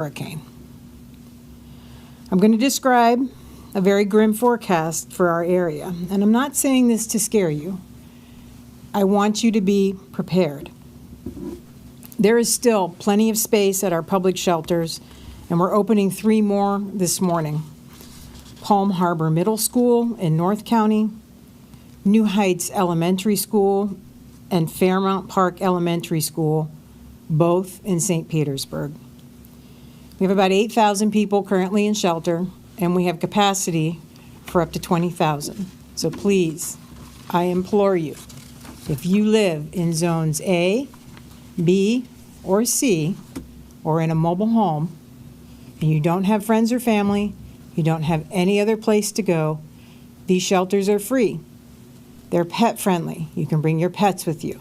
hurricane. I'm going to describe a very grim forecast for our area, and I'm not saying this to scare you. I want you to be prepared. There is still plenty of space at our public shelters, and we're opening 3 more this morning. Palm Harbor Middle School in North County, New Heights Elementary School, and Fairmount Park Elementary School, both in St. Petersburg. We have about 8,000 people currently in shelter, and we have capacity for up to 20,000. So please, I implore you, if you live in zones A, B, or C, or in a mobile home, and you don't have friends or family, you don't have any other place to go, these shelters are free. They're pet friendly. You can bring your pets with you.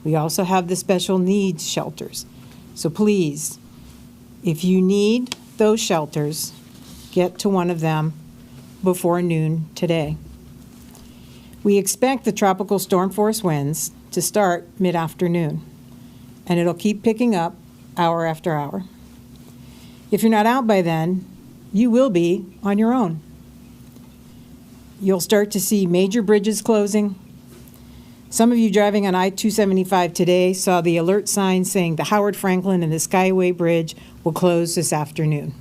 We also have the special needs shelters. So please, if you need those shelters, get to one of them before noon today. We expect the tropical storm force winds to start mid-afternoon, and it'll keep picking up hour after hour. If you're not out by then, you will be on your own. You'll start to see major bridges closing. Some of you driving on I-275 today saw the alert sign saying the Howard Franklin and the Skyway Bridge will close this afternoon.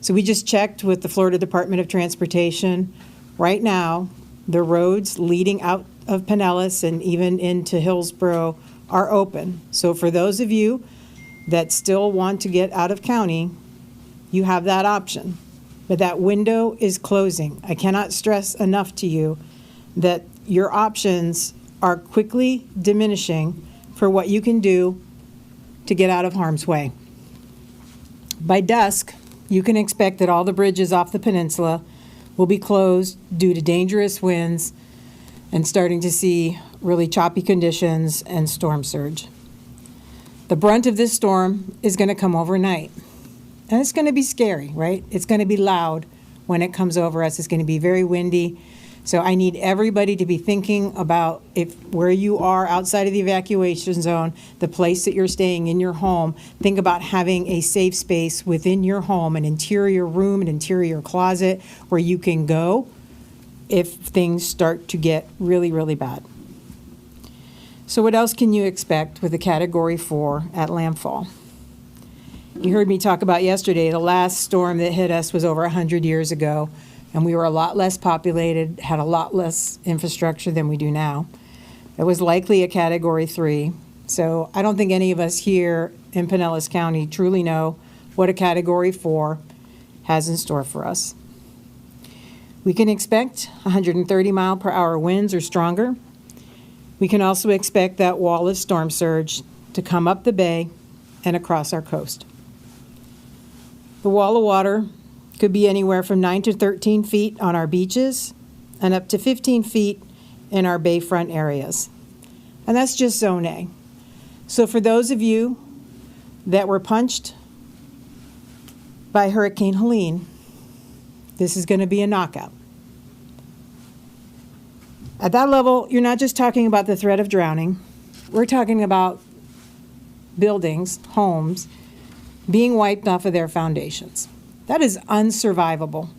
So we just checked with the Florida Department of Transportation. Right now, the roads leading out of Pinellas and even into Hillsborough are open. So for those of you that still want to get out of county, you have that option. But that window is closing. I cannot stress enough to you that your options are quickly diminishing for what you can do to get out of harm's way. By dusk, you can expect that all the bridges off the peninsula will be closed due to dangerous winds and starting to see really choppy conditions and storm surge. The brunt of this storm is going to come overnight. And it's going to be scary, right? It's going to be loud when it comes over us. It's going to be very windy. So I need everybody to be thinking about where you are outside of the evacuation zone, the place that you're staying in your home, think about having a safe space within your home, an interior room, an interior closet where you can go if things start to get really, really bad. So what else can you expect with a Category 4 at landfall? You heard me talk about yesterday, the last storm that hit us was over 100 years ago, and we were a lot less populated, had a lot less infrastructure than we do now. It was likely a Category 3, so I don't think any of us here in Pinellas County truly know what a Category 4 has in store for us. We can expect 130 mile per hour winds or stronger. We can also expect that wall of storm surge to come up the bay and across our coast. The wall of water could be anywhere from 9 to 13 feet on our beaches and up to 15 feet in our bayfront areas. And that's just Zone A. So for those of you that were punched by Hurricane Helene, this is going to be a knockout. At that level, you're not just talking about the threat of drowning. We're talking about buildings, homes, being wiped off of their foundations. That is unsurvivable.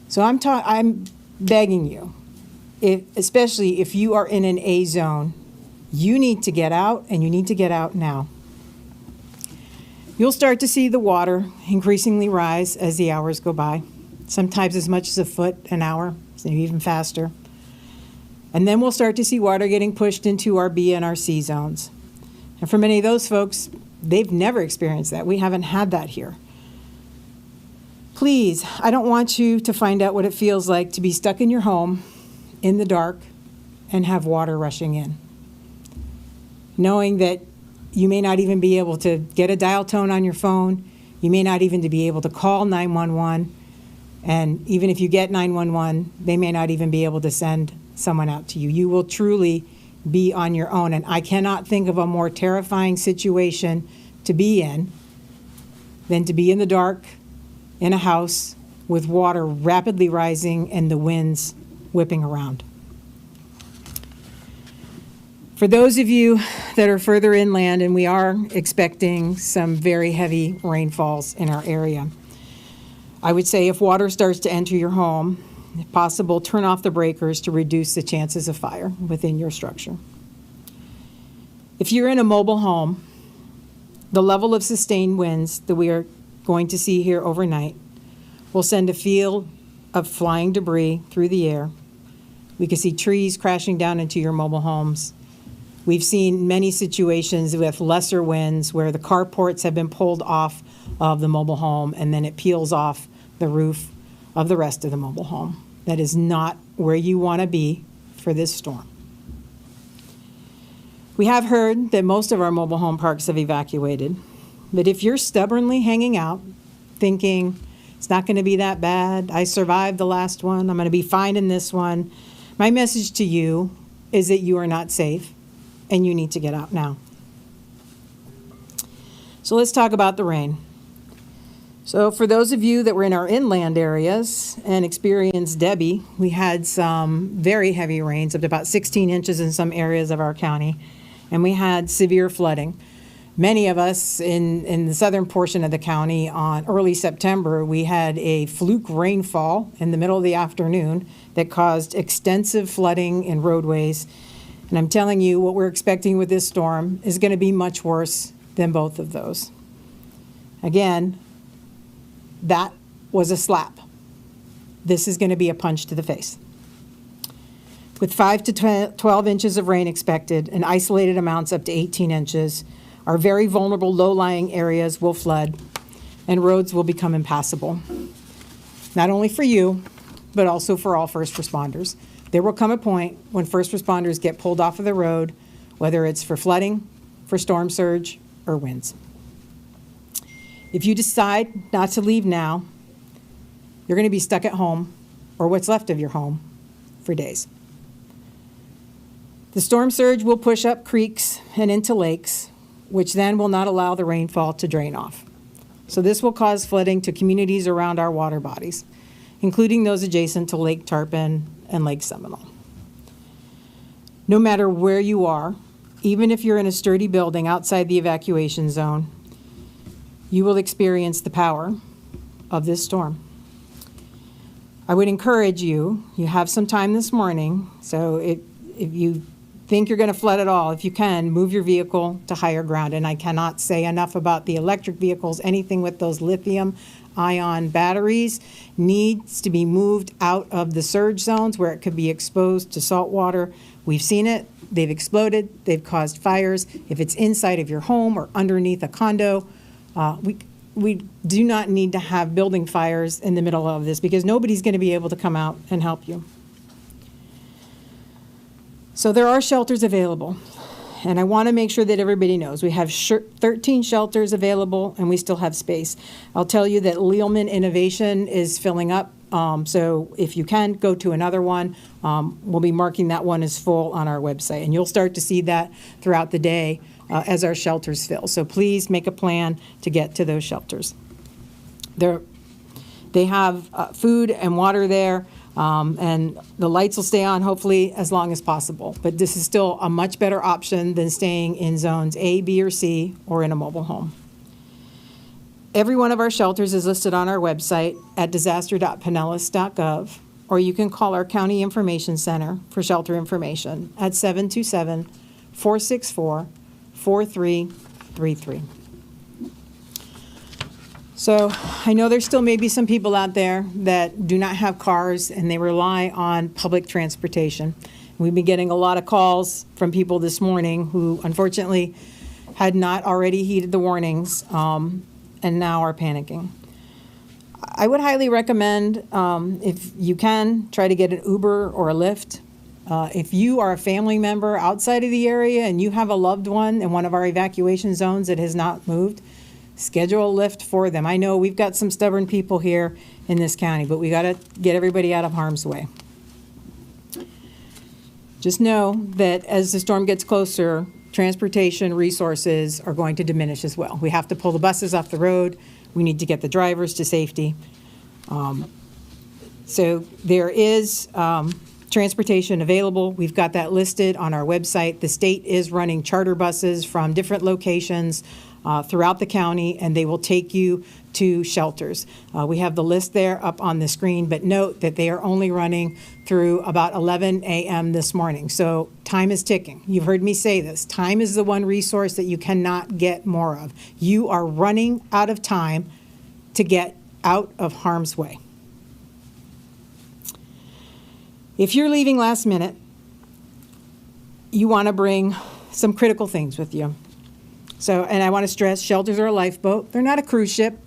So I'm begging you, especially if you are in an A zone, you need to get out, and you need to get out now. You'll start to see the water increasingly rise as the hours go by, sometimes as much as a foot an hour, maybe even faster. And then we'll start to see water getting pushed into our B and our C zones. And for many of those folks, they've never experienced that. We haven't had that here. Please, I don't want you to find out what it feels like to be stuck in your home in the dark and have water rushing in. Knowing that you may not even be able to get a dial tone on your phone, you may not even be able to call 911, and even if you get 911, they may not even be able to send someone out to you. You will truly be on your own, and I cannot think of a more terrifying situation to be in than to be in the dark in a house with water rapidly rising and the winds whipping around. For those of you that are further inland, and we are expecting some very heavy rainfalls in our area, I would say if water starts to enter your home, if possible, turn off the breakers to reduce the chances of fire within your structure. If you're in a mobile home, the level of sustained winds that we are going to see here overnight will send a field of flying debris through the air. We can see trees crashing down into your mobile homes. We've seen many situations with lesser winds where the carports have been pulled off of the mobile home and then it peels off the roof of the rest of the mobile home. That is not where you want to be for this storm. We have heard that most of our mobile home parks have evacuated, but if you're stubbornly hanging out, thinking it's not going to be that bad, I survived the last one, I'm going to be fine in this one, my message to you is that you are not safe and you need to get out now. So let's talk about the rain. So for those of you that were in our inland areas and experienced Debbie, we had some very heavy rains, up to about 16 inches in some areas of our county, and we had severe flooding. Many of us in the southern portion of the county on early September, we had a fluke rainfall in the middle of the afternoon that caused extensive flooding in roadways. And I'm telling you, what we're expecting with this storm is going to be much worse than both of those. Again, that was a slap. This is going to be a punch to the face. With 5 to 12 inches of rain expected and isolated amounts up to 18 inches, our very vulnerable low-lying areas will flood and roads will become impassable. Not only for you, but also for all first responders. There will come a point when first responders get pulled off of the road, whether it's for flooding, for storm surge, or winds. If you decide not to leave now, you're going to be stuck at home, or what's left of your home, for days. The storm surge will push up creeks and into lakes, which then will not allow the rainfall to drain off. So this will cause flooding to communities around our water bodies, including those adjacent to Lake Tarpon and Lake Seminole. No matter where you are, even if you're in a sturdy building outside the evacuation zone, you will experience the power of this storm. I would encourage you, you have some time this morning, so if you think you're going to flood at all, if you can, move your vehicle to higher ground. And I cannot say enough about the electric vehicles. Anything with those lithium-ion batteries needs to be moved out of the surge zones where it could be exposed to salt water. We've seen it. They've exploded. They've caused fires. If it's inside of your home or underneath a condo, we do not need to have building fires in the middle of this because nobody's going to be able to come out and help you. So there are shelters available, and I want to make sure that everybody knows. We have 13 shelters available, and we still have space. I'll tell you that Lealman Innovation is filling up, so if you can, go to another one. We'll be marking that one as full on our website, and you'll start to see that throughout the day as our shelters fill. So please make a plan to get to those shelters. They have food and water there. And the lights will stay on hopefully as long as possible. But this is still a much better option than staying in zones A, B, or C, or in a mobile home. Every one of our shelters is listed on our website at disaster.pinellas.gov, or you can call our County Information Center for shelter information at 727-464-4333. So I know there still may be some people out there that do not have cars and they rely on public transportation. We've been getting a lot of calls from people this morning who unfortunately had not already heeded the warnings and now are panicking. I would highly recommend, if you can, try to get an Uber or a Lyft. If you are a family member outside of the area and you have a loved one in one of our evacuation zones that has not moved, schedule a Lyft for them. I know we've got some stubborn people here in this county, but we got to get everybody out of harm's way. Just know that as the storm gets closer, transportation resources are going to diminish as well. We have to pull the buses off the road. We need to get the drivers to safety. So there is transportation available. We've got that listed on our website. The state is running charter buses from different locations throughout the county, and they will take you to shelters. We have the list there up on the screen, but note that they are only running through about 11 a.m. this morning. So time is ticking. You've heard me say this. Time is the one resource that you cannot get more of. You are running out of time to get out of harm's way. If you're leaving last minute, you want to bring some critical things with you. So, and I want to stress, shelters are a lifeboat. They're not a cruise ship.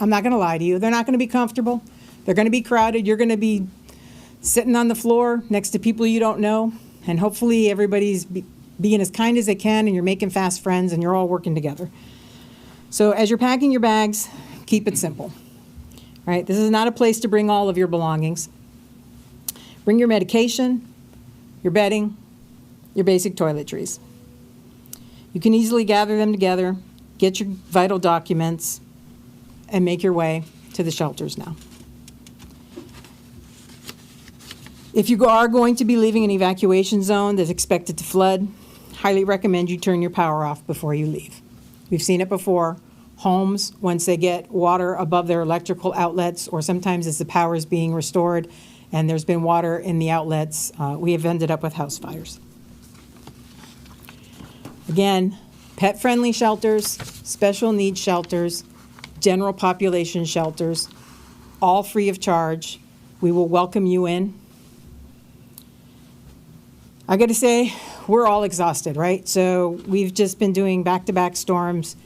I'm not going to lie to you. They're not going to be comfortable. They're going to be crowded. You're going to be sitting on the floor next to people you don't know. And hopefully everybody's being as kind as they can, and you're making fast friends, and you're all working together. So as you're packing your bags, keep it simple. All right? This is not a place to bring all of your belongings. Bring your medication, your bedding, your basic toiletries. You can easily gather them together, get your vital documents, and make your way to the shelters now. If you are going to be leaving an evacuation zone that's expected to flood, highly recommend you turn your power off before you leave. We've seen it before. Homes, once they get water above their electrical outlets, or sometimes as the power is being restored and there's been water in the outlets, we have ended up with house fires. Again, pet-friendly shelters, special needs shelters, general population shelters, all free of charge. We will welcome you in. I got to say, we're all exhausted, right? So we've just been doing back-to-back storms.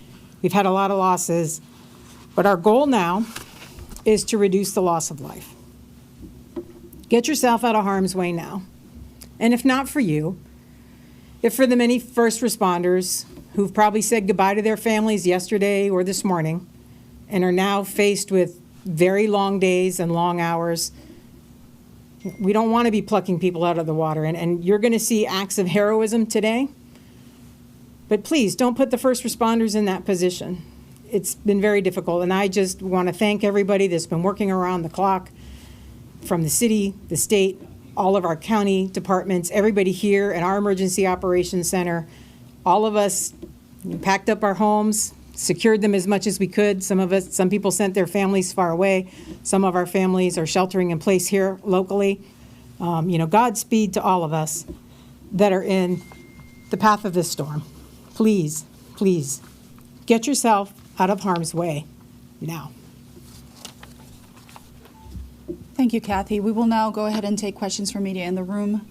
We've had a lot of losses, but our goal now is to reduce the loss of life. Get yourself out of harm's way now. And if not for you, if for the many first responders who've probably said goodbye to their families yesterday or this morning and are now faced with very long days and long hours, we don't want to be plucking people out of the water. And you're going to see acts of heroism today. But please, don't put the first responders in that position. It's been very difficult. And I just want to thank everybody that's been working around the clock, from the city, the state, all of our county departments, everybody here in our Emergency Operations Center. All of us packed up our homes, secured them as much as we could. Some people sent their families far away. Some of our families are sheltering in place here locally. Godspeed to all of us that are in the path of this storm. Please, please, get yourself out of harm's way now. Thank you, Kathy. We will now go ahead and take questions from media in the room.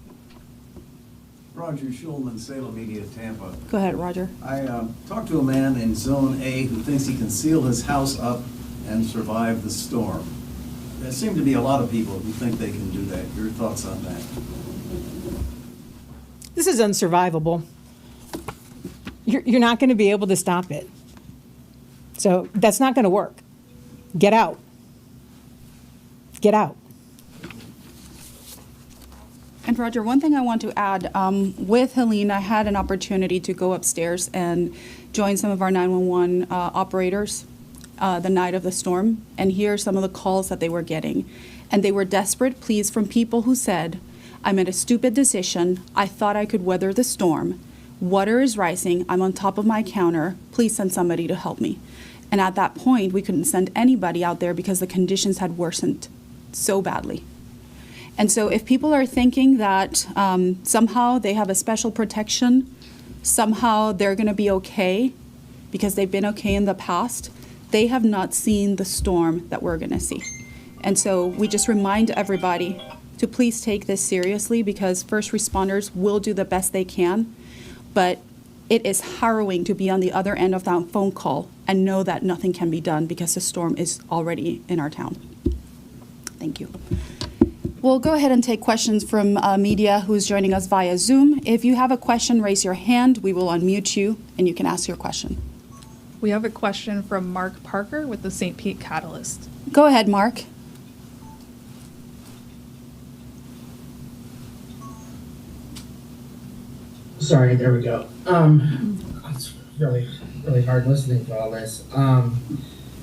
Roger Schulman, Salem Media, Tampa. Go ahead, Roger. I talked to a man in Zone A who thinks he can seal his house up and survive the storm. There seem to be a lot of people who think they can do that. Your thoughts on that? This is unsurvivable. You're not going to be able to stop it. So that's not going to work. Get out. Get out. And Roger, one thing I want to add, with Helene, I had an opportunity to go upstairs and join some of our 911 operators the night of the storm and hear some of the calls that they were getting. And they were desperate pleas from people who said, I made a stupid decision. I thought I could weather the storm. Water is rising. I'm on top of my counter. Please send somebody to help me. And at that point, we couldn't send anybody out there because the conditions had worsened so badly. And so if people are thinking that somehow they have a special protection, somehow they're going to be okay because they've been okay in the past, they have not seen the storm that we're going to see. And so we just remind everybody to please take this seriously, because first responders will do the best they can, but it is harrowing to be on the other end of that phone call and know that nothing can be done because the storm is already in our town. Thank you. We'll go ahead and take questions from media who's joining us via Zoom. If you have a question, raise your hand. We will unmute you and you can ask your question. We have a question from Mark Parker with the St. Pete Catalyst. Go ahead, Mark. Sorry, there we go. It's really hard listening to all this.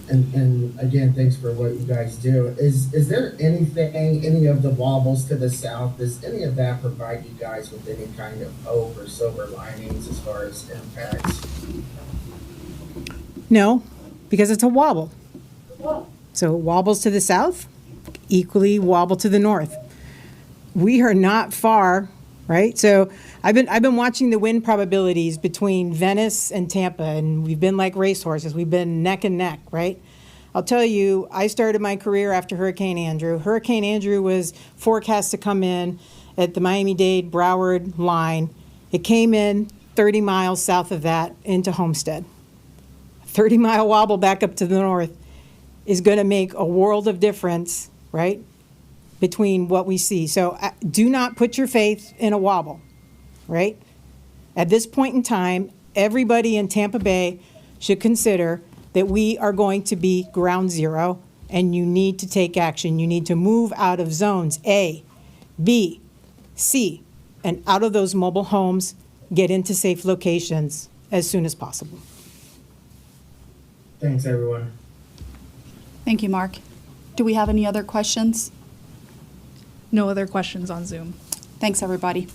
And again, thanks for what you guys do. Is there anything, any of the wobbles to the south, does any of that provide you guys with any kind of hope or silver linings as far as impacts? No, because it's a wobble. So it wobbles to the south, equally wobble to the north. We are not far, right? So I've been watching the wind probabilities between Venice and Tampa, and we've been like racehorses. We've been neck and neck, right? I'll tell you, I started my career after Hurricane Andrew. Hurricane Andrew was forecast to come in at the Miami-Dade Broward line. It came in 30 miles south of that into Homestead. 30-mile wobble back up to the north is going to make a world of difference, right, between what we see. So do not put your faith in a wobble, right? At this point in time, everybody in Tampa Bay should consider that we are going to be ground zero, and you need to take action. You need to move out of zones A, B, C, and out of those mobile homes, get into safe locations as soon as possible. Thanks, everyone. Thank you, Mark. Do we have any other questions? No other questions on Zoom. Thanks, everybody.